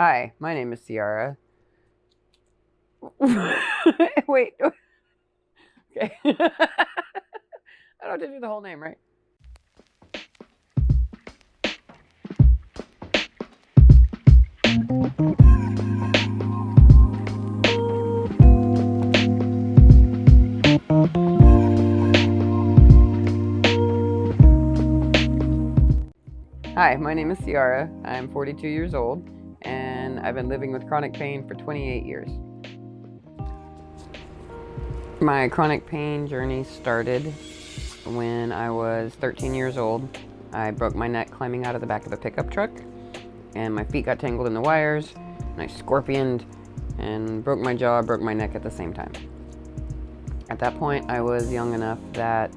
Hi, my name is Ciara. Wait. Okay. I don't have to do the whole name, right? Hi, my name is Ciara. I'm 42 years old, and I've been living with chronic pain for 28 years. My chronic pain journey started when I was 13 years old. I broke my neck climbing out of the back of a pickup truck, and my feet got tangled in the wires, and I scorpioned and broke my jaw, broke my neck at the same time. At that point, I was young enough that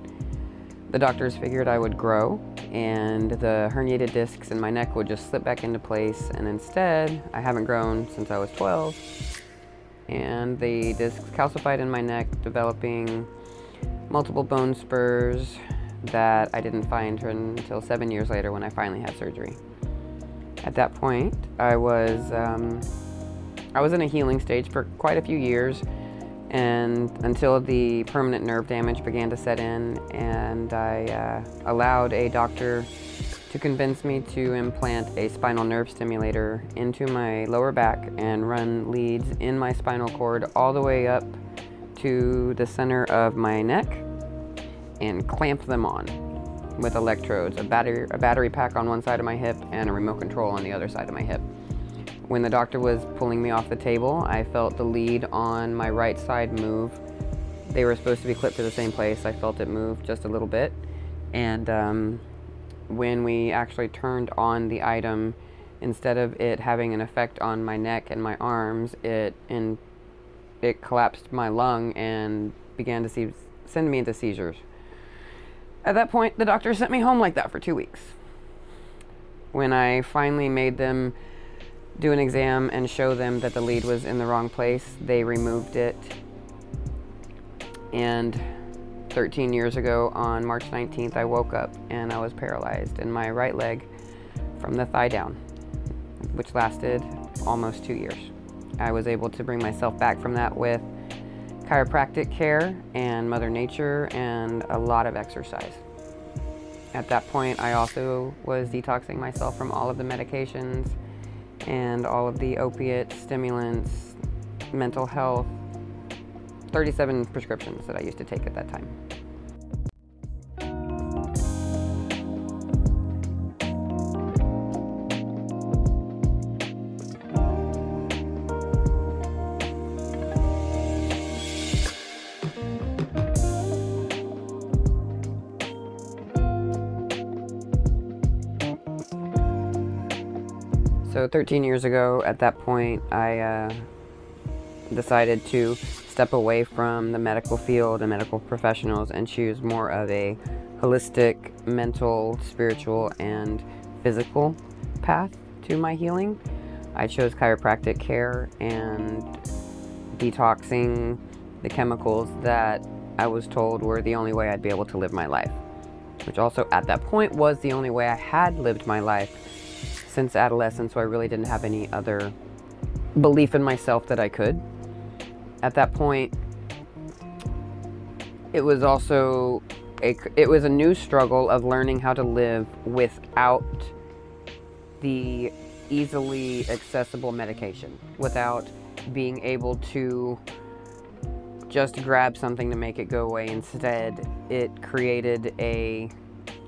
the doctors figured I would grow and the herniated discs in my neck would just slip back into place, and instead, I haven't grown since I was 12, and the discs calcified in my neck, developing multiple bone spurs that I didn't find until 7 years later when I finally had surgery. At that point, I was in a healing stage for quite a few years, and until the permanent nerve damage began to set in, and I allowed a doctor to convince me to implant a spinal nerve stimulator into my lower back and run leads in my spinal cord all the way up to the center of my neck and clamp them on with electrodes, a battery pack on one side of my hip and a remote control on the other side of my hip. When the doctor was pulling me off the table, I felt the lead on my right side move. They were supposed to be clipped to the same place. I felt it move just a little bit. And when we actually turned on the item, instead of it having an effect on my neck and my arms, it collapsed my lung and began to send me into seizures. At that point, the doctor sent me home like that for 2 weeks. When I finally made them do an exam and show them that the lead was in the wrong place, they removed it. And 13 years ago, on March 19th, I woke up and I was paralyzed in my right leg from the thigh down, which lasted almost 2 years. I was able to bring myself back from that with chiropractic care and Mother Nature and a lot of exercise. At that point, I also was detoxing myself from all of the medications and all of the opiates, stimulants, mental health, 37 prescriptions that I used to take at that time. So 13 years ago, at that point, I decided to step away from the medical field and medical professionals and choose more of a holistic, mental, spiritual, and physical path to my healing. I chose chiropractic care and detoxing the chemicals that I was told were the only way I'd be able to live my life, which also at that point was the only way I had lived my life since adolescence, so I really didn't have any other belief in myself that I could. At that point, it was also it was a new struggle of learning how to live without the easily accessible medication, without being able to just grab something to make it go away. Instead, it created a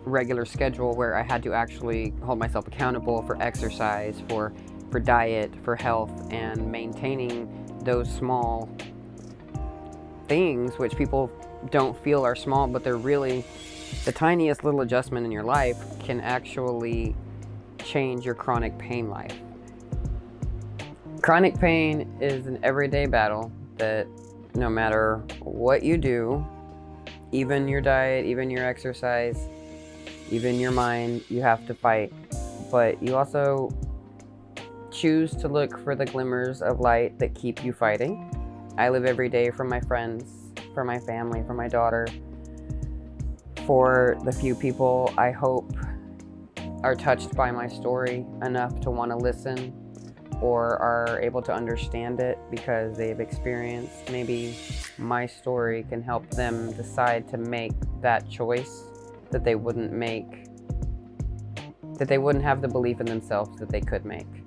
regular schedule where I had to actually hold myself accountable for exercise, for diet, for health, and maintaining those small things which people don't feel are small, but they're really the tiniest little adjustment in your life can actually change your chronic pain life. Chronic pain is an everyday battle that no matter what you do, even your diet, even your exercise, even your mind, you have to fight. But you also choose to look for the glimmers of light that keep you fighting. I live every day for my friends, for my family, for my daughter, for the few people I hope are touched by my story enough to want to listen or are able to understand it because they've experienced, maybe my story can help them decide to make that choice that they wouldn't make, that they wouldn't have the belief in themselves that they could make.